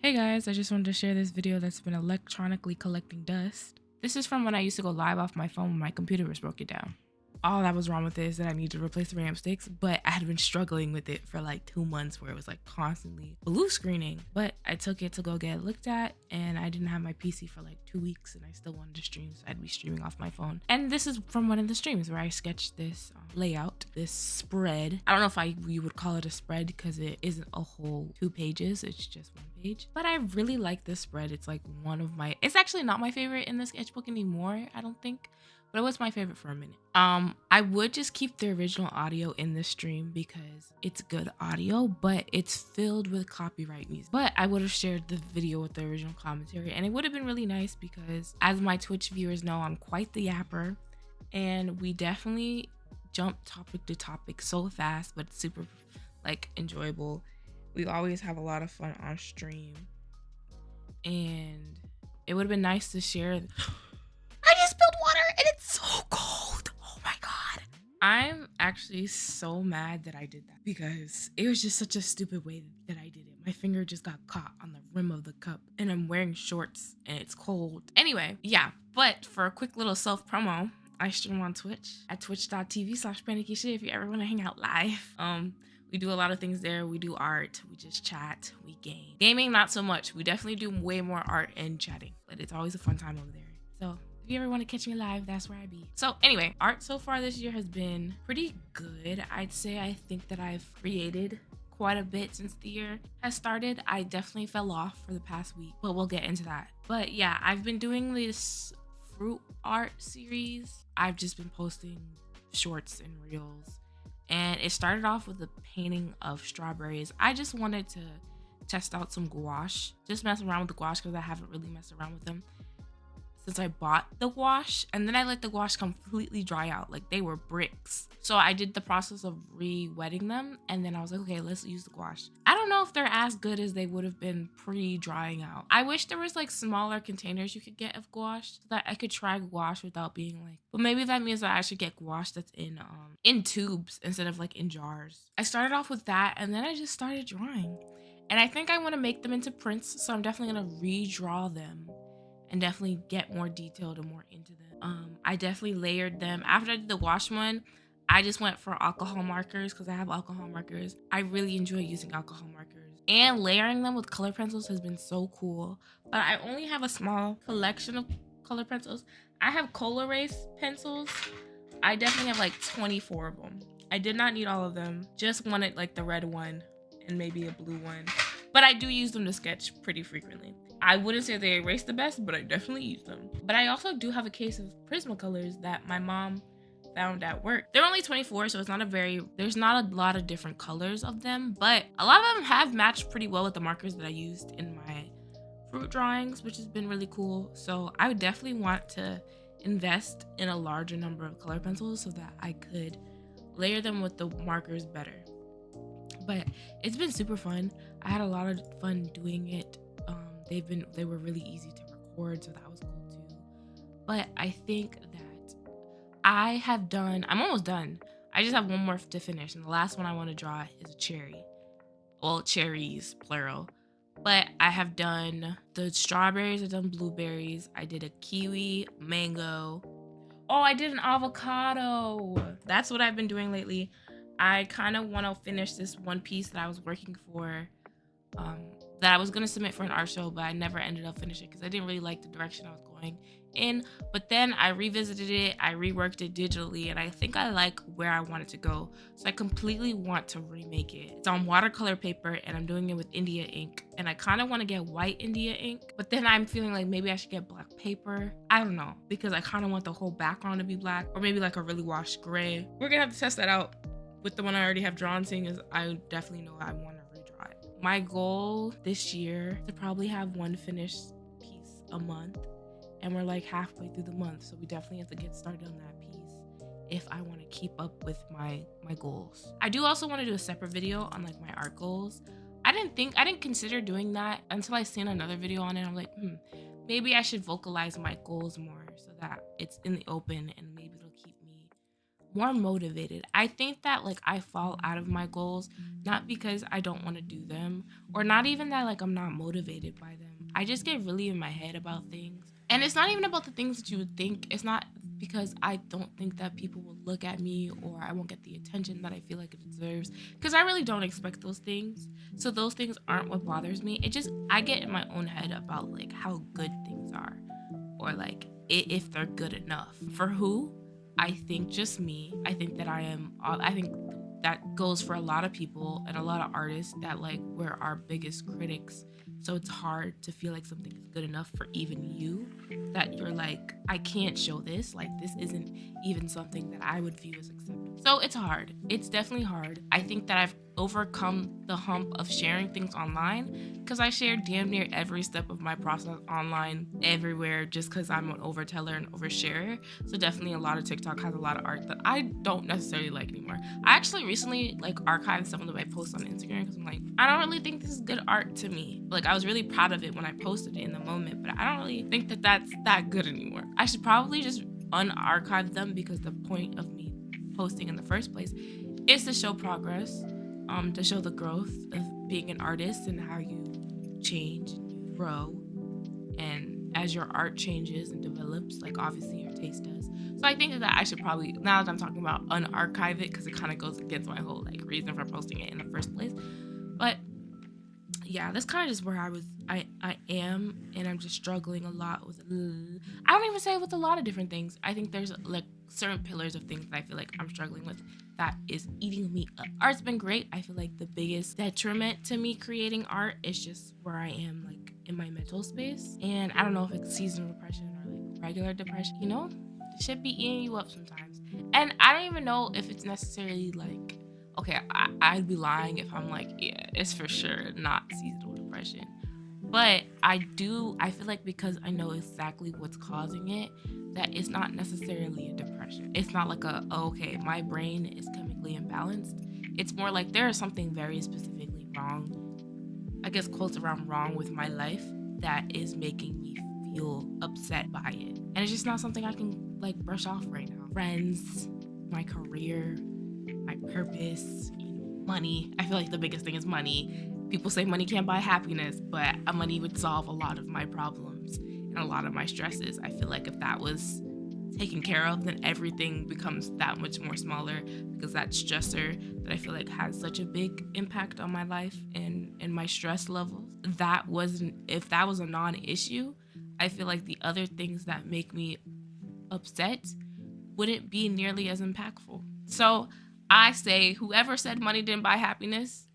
Hey guys, I just wanted to share this video that's been electronically collecting dust. This is from when I used to go live off my phone when my computer was broken down. All that was wrong with it is that I need to replace the RAM sticks, but I had been struggling with it for like 2 months where it was like constantly blue screening. But I took it to go get it looked at, and I didn't have my PC for like 2 weeks, and I still wanted to stream, so I'd be streaming off my phone. And this is from one of the streams where I sketched this layout, this spread. I don't know if you would call it a spread because it isn't a whole 2 pages, it's just one page. But I really like this spread. It's like it's actually not my favorite in the sketchbook anymore, I don't think. But it was my favorite for a minute. I would just keep the original audio in the stream because it's good audio, but it's filled with copyright music. But I would have shared the video with the original commentary, and it would have been really nice because, as my Twitch viewers know, I'm quite the yapper, and we definitely jump topic to topic so fast, but it's super like enjoyable. We always have a lot of fun on stream, and it would have been nice to share. I just spilled water and it's so cold. Oh my god. I'm actually so mad that I did that because it was just such a stupid way that I did it. My finger just got caught on the rim of the cup, and I'm wearing shorts and it's cold. Anyway, yeah, but for a quick little self promo, I stream on Twitch at twitch.tv/panickyshit if you ever want to hang out live. We do a lot of things there. We do art, we just chat, we game. Gaming, not so much. We definitely do way more art and chatting, but it's always a fun time over there. So if you ever want to catch me live, that's where I be. So anyway, art so far this year has been pretty good. I'd say I think that I've created quite a bit since the year has started. I definitely fell off for the past week, but we'll get into that. But yeah, I've been doing this fruit art series. I've just been posting shorts and reels, and it started off with a painting of strawberries. I just wanted to test out some gouache, just mess around with the gouache because I haven't really messed around with them since I bought the gouache, and then I let the gouache completely dry out. Like, they were bricks. So I did the process of re-wetting them, and then I was like, okay, let's use the gouache. I don't know if they're as good as they would have been pre-drying out. I wish there was like smaller containers you could get of gouache so that I could try gouache without being like, but maybe that means that I should get gouache that's in tubes instead of like in jars. I started off with that, and then I just started drawing. And I think I want to make them into prints, so I'm definitely gonna redraw them and definitely get more detailed and more into them. I definitely layered them. After I did the wash one, I just went for alcohol markers because I have alcohol markers. I really enjoy using alcohol markers. And layering them with color pencils has been so cool. But I only have a small collection of color pencils. I have Col-Erase pencils. I definitely have like 24 of them. I did not need all of them. Just wanted like the red one and maybe a blue one. But I do use them to sketch pretty frequently. I wouldn't say they erase the best, but I definitely use them. But I also do have a case of Prismacolors that my mom found at work. They're only 24, so there's not a lot of different colors of them, but a lot of them have matched pretty well with the markers that I used in my fruit drawings, which has been really cool. So I would definitely want to invest in a larger number of color pencils so that I could layer them with the markers better. But it's been super fun. I had a lot of fun doing it. They were really easy to record, so that was cool too. But I think that I'm almost done. I just have one more to finish, and the last one I want to draw is a cherry. Well, cherries, plural. But I have done the strawberries, I've done blueberries, I did a kiwi, mango. Oh, I did an avocado. That's what I've been doing lately. I kind of want to finish this one piece that I was working for, that I was going to submit for an art show, but I never ended up finishing because I didn't really like the direction I was going in. But then I revisited it, I reworked it digitally, and I think I like where I want it to go. So I completely want to remake it. It's on watercolor paper, and I'm doing it with India ink. And I kind of want to get white India ink, but then I'm feeling like maybe I should get black paper. I don't know, because I kind of want the whole background to be black, or maybe like a really washed gray. We're going to have to test that out with the one I already have drawn, seeing as I definitely know I want to redraw it. My goal this year is to probably have one finished piece a month, and we're like halfway through the month, so we definitely have to get started on that piece if I want to keep up with my goals. I do also want to do a separate video on like my art goals. I didn't consider doing that until I seen another video on it. I'm like, maybe I should vocalize my goals more so that it's in the open, and maybe it'll keep me more motivated. I think that like I fall out of my goals not because I don't want to do them, or not even that like I'm not motivated by them. I just get really in my head about things. And it's not even about the things that you would think. It's not because I don't think that people will look at me or I won't get the attention that I feel like it deserves. Because I really don't expect those things. So those things aren't what bothers me. It just, I get in my own head about like how good things are, or like if they're good enough. For who? I think just me. I think that I think that goes for a lot of people and a lot of artists, that like we're our biggest critics. So it's hard to feel like something is good enough for even you, that you're like, I can't show this. Like, this isn't even something that I would view as acceptable. So it's hard. It's definitely hard. I think that I've overcome the hump of sharing things online, because I share damn near every step of my process online everywhere, just because I'm an overteller and oversharer. So definitely a lot of TikTok has a lot of art that I don't necessarily like anymore. I actually recently like archived some of my posts on Instagram because I'm like, I don't really think this is good art to me. Like, I was really proud of it when I posted it in the moment, but I don't really think that that's that good anymore. I should probably just unarchive them, because the point of me posting in the first place is to show progress, to show the growth of being an artist and how you change and you grow. And as your art changes and develops, like obviously your taste does. So I think that I should probably, now that I'm talking about unarchive it, because it kind of goes against my whole like reason for posting it in the first place. But yeah, that's kind of just where I am, and I'm just struggling a lot with, I don't even say with a lot of different things. I think there's like certain pillars of things that I feel like I'm struggling with that is eating me up. Art's been great. I feel like the biggest detriment to me creating art is just where I am like in my mental space. And I don't know if it's seasonal depression or like regular depression, it should be eating you up sometimes. And I don't even know if it's necessarily like, okay, I'd be lying if I'm like, yeah, it's for sure not seasonal depression. But I feel like because I know exactly what's causing it, that it's not necessarily a depression. It's not like okay, my brain is chemically imbalanced. It's more like there is something very specifically wrong, I guess quotes around wrong, with my life that is making me feel upset by it. And it's just not something I can like brush off right now. Friends, my career, my purpose, money. I feel like the biggest thing is money. People say money can't buy happiness, but money would solve a lot of my problems and a lot of my stresses. I feel like if that was taken care of, then everything becomes that much more smaller, because that stressor that I feel like has such a big impact on my life and my stress levels, if that was a non-issue, I feel like the other things that make me upset wouldn't be nearly as impactful. So I say whoever said money didn't buy happiness,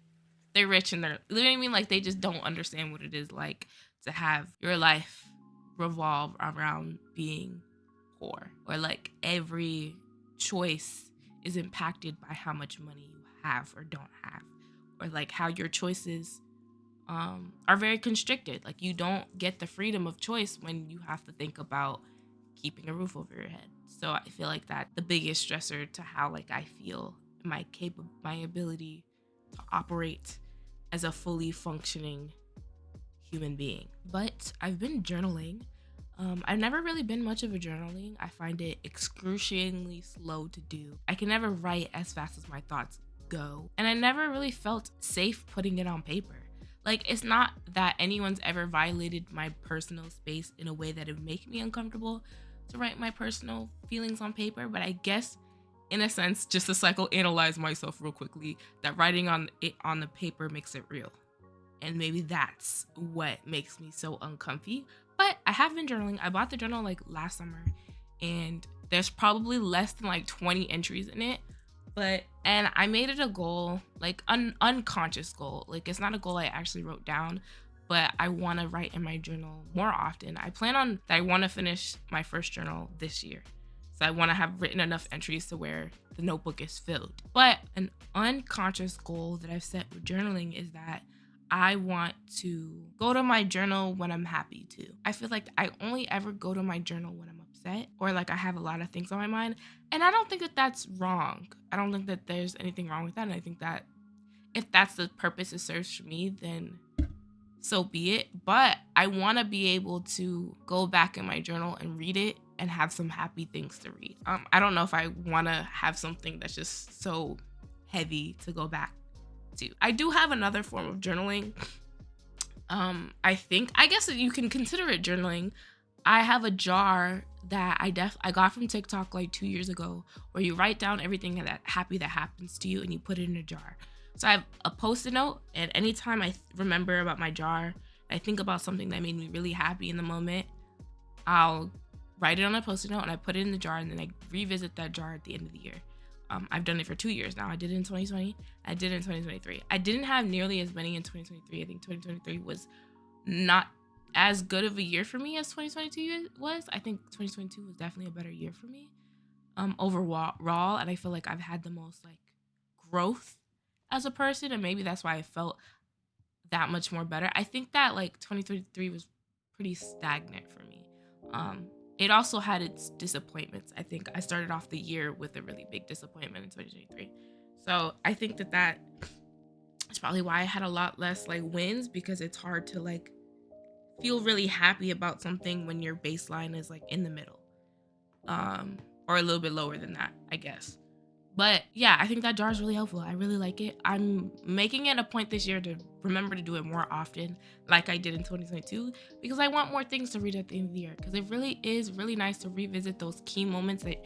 they're rich, and they're, you know what I mean? Like, they just don't understand what it is like to have your life revolve around being poor, or like every choice is impacted by how much money you have or don't have, or like how your choices are very constricted. Like, you don't get the freedom of choice when you have to think about keeping a roof over your head. So I feel like that the biggest stressor to how like I feel, my ability to operate as a fully functioning human being. But I've been journaling. I've never really been much of a journaling. I find it excruciatingly slow to do. I can never write as fast as my thoughts go. And I never really felt safe putting it on paper. Like, it's not that anyone's ever violated my personal space in a way that it would make me uncomfortable to write my personal feelings on paper, but I guess in a sense, just to psychoanalyze myself real quickly, that writing on the paper makes it real. And maybe that's what makes me so uncomfy. But I have been journaling. I bought the journal like last summer, and there's probably less than like 20 entries in it. And I made it a goal, like an unconscious goal. Like, it's not a goal I actually wrote down, but I want to write in my journal more often. I want to finish my first journal this year. So I want to have written enough entries to where the notebook is filled. But an unconscious goal that I've set with journaling is that I want to go to my journal when I'm happy to. I feel like I only ever go to my journal when I'm upset, or like I have a lot of things on my mind. And I don't think that that's wrong. I don't think that there's anything wrong with that. And I think that if that's the purpose it serves for me, then so be it. But I want to be able to go back in my journal and read it and have some happy things to read. I don't know if I want to have something that's just so heavy to go back to. I do have another form of journaling. I guess you can consider it journaling. I have a jar that I got from TikTok like 2 years ago, where you write down everything that happens to you and you put it in a jar. So I have a Post-it note, and anytime I remember about my jar, I think about something that made me really happy in the moment, I'll write it on a Post-it note and I put it in the jar, and then I revisit that jar at the end of the year. I've done it for 2 years now. I did it in 2020. I did it in 2023. I didn't have nearly as many in 2023. I think 2023 was not as good of a year for me as 2022 was. I think 2022 was definitely a better year for me overall, and I feel like I've had the most like growth as a person, and maybe that's why I felt that much more better. I think that like 2023 was pretty stagnant for me. It also had its disappointments. I think I started off the year with a really big disappointment in 2023. So I think that is probably why I had a lot less like wins, because it's hard to like feel really happy about something when your baseline is like in the middle, or a little bit lower than that, I guess. But yeah, I think that jar is really helpful. I really like it. I'm making it a point this year to remember to do it more often, like I did in 2022, because I want more things to read at the end of the year. Because it really is really nice to revisit those key moments that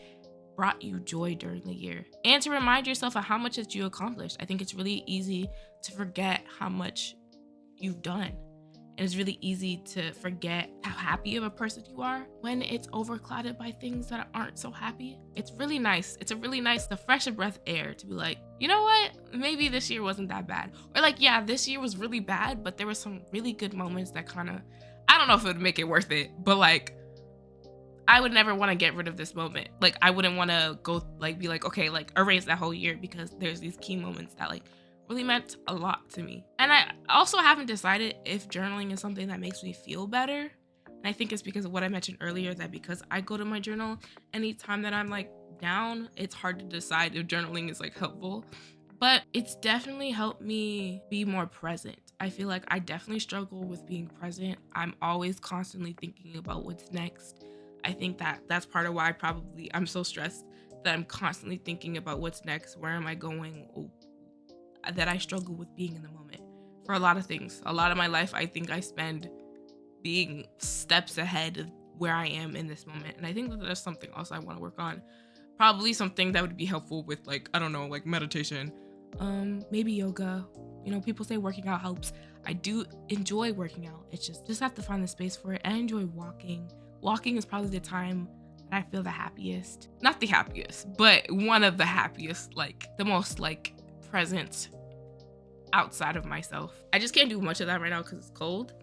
brought you joy during the year, and to remind yourself of how much that you accomplished. I think it's really easy to forget how much you've done. And it's really easy to forget how happy of a person you are when it's overclouded by things that aren't so happy. It's really nice. It's a really nice, the fresh of breath air to be like, you know what? Maybe this year wasn't that bad. Or like, yeah, this year was really bad, but there were some really good moments that kind of, I don't know if it would make it worth it, but like, I would never want to get rid of this moment. Like, I wouldn't want to go like, be like, okay, like erase that whole year, because there's these key moments that like really meant a lot to me. And I also haven't decided if journaling is something that makes me feel better. And I think it's because of what I mentioned earlier, that because I go to my journal anytime that I'm like down, it's hard to decide if journaling is like helpful. But it's definitely helped me be more present. I feel like I definitely struggle with being present. I'm always constantly thinking about what's next. I think that that's part of why I'm so stressed, that I'm constantly thinking about what's next, where am I going, that I struggle with being in the moment for a lot of things. A lot of my life, I think I spend being steps ahead of where I am in this moment. And I think that there's something else I want to work on. Probably something that would be helpful with like, I don't know, like meditation, maybe yoga. You know, people say working out helps. I do enjoy working out. It's just have to find the space for it. I enjoy walking. Walking is probably the time that I feel the happiest. Not the happiest, but one of the happiest, like the most like present outside of myself. I just can't do much of that right now because it's cold,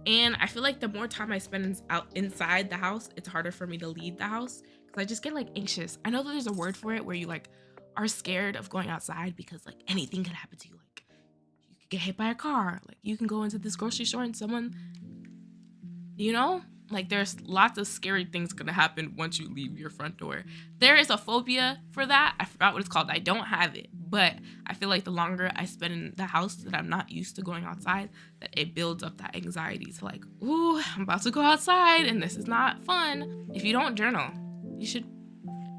and I feel like the more time I spend inside the house, it's harder for me to leave the house, because I just get like anxious. I know that there's a word for it, where you like are scared of going outside because like anything could happen to you. Like you could get hit by a car, like you can go into this grocery store and someone, you know, like there's lots of scary things gonna happen once you leave your front door. There is a phobia for that. I forgot what it's called. I don't have it, but I feel like the longer I spend in the house, that I'm not used to going outside, that it builds up that anxiety to like, ooh, I'm about to go outside and this is not fun. If you don't journal, you should,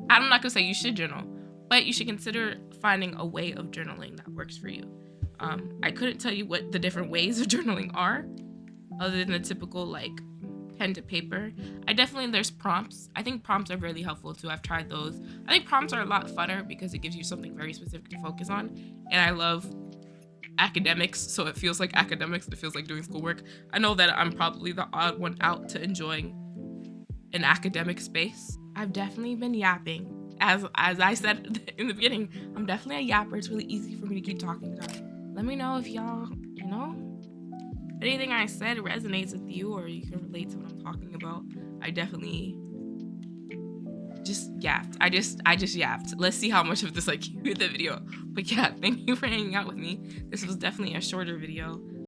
I'm not gonna say you should journal, but you should consider finding a way of journaling that works for you. I couldn't tell you what the different ways of journaling are, other than the typical like pen to paper. There's prompts. I think prompts are really helpful too. I've tried those. I think prompts are a lot funner because it gives you something very specific to focus on. And I love academics, so it feels like academics. It feels like doing schoolwork. I know that I'm probably the odd one out to enjoying an academic space. I've definitely been yapping. As I said in the beginning, I'm definitely a yapper. It's really easy for me to keep talking about it. Let me know if y'all, you know, anything I said resonates with you, or you can relate to what I'm talking about. I definitely just yapped. I just yapped. Let's see how much of this like you in the video. But yeah, thank you for hanging out with me. This was definitely a shorter video.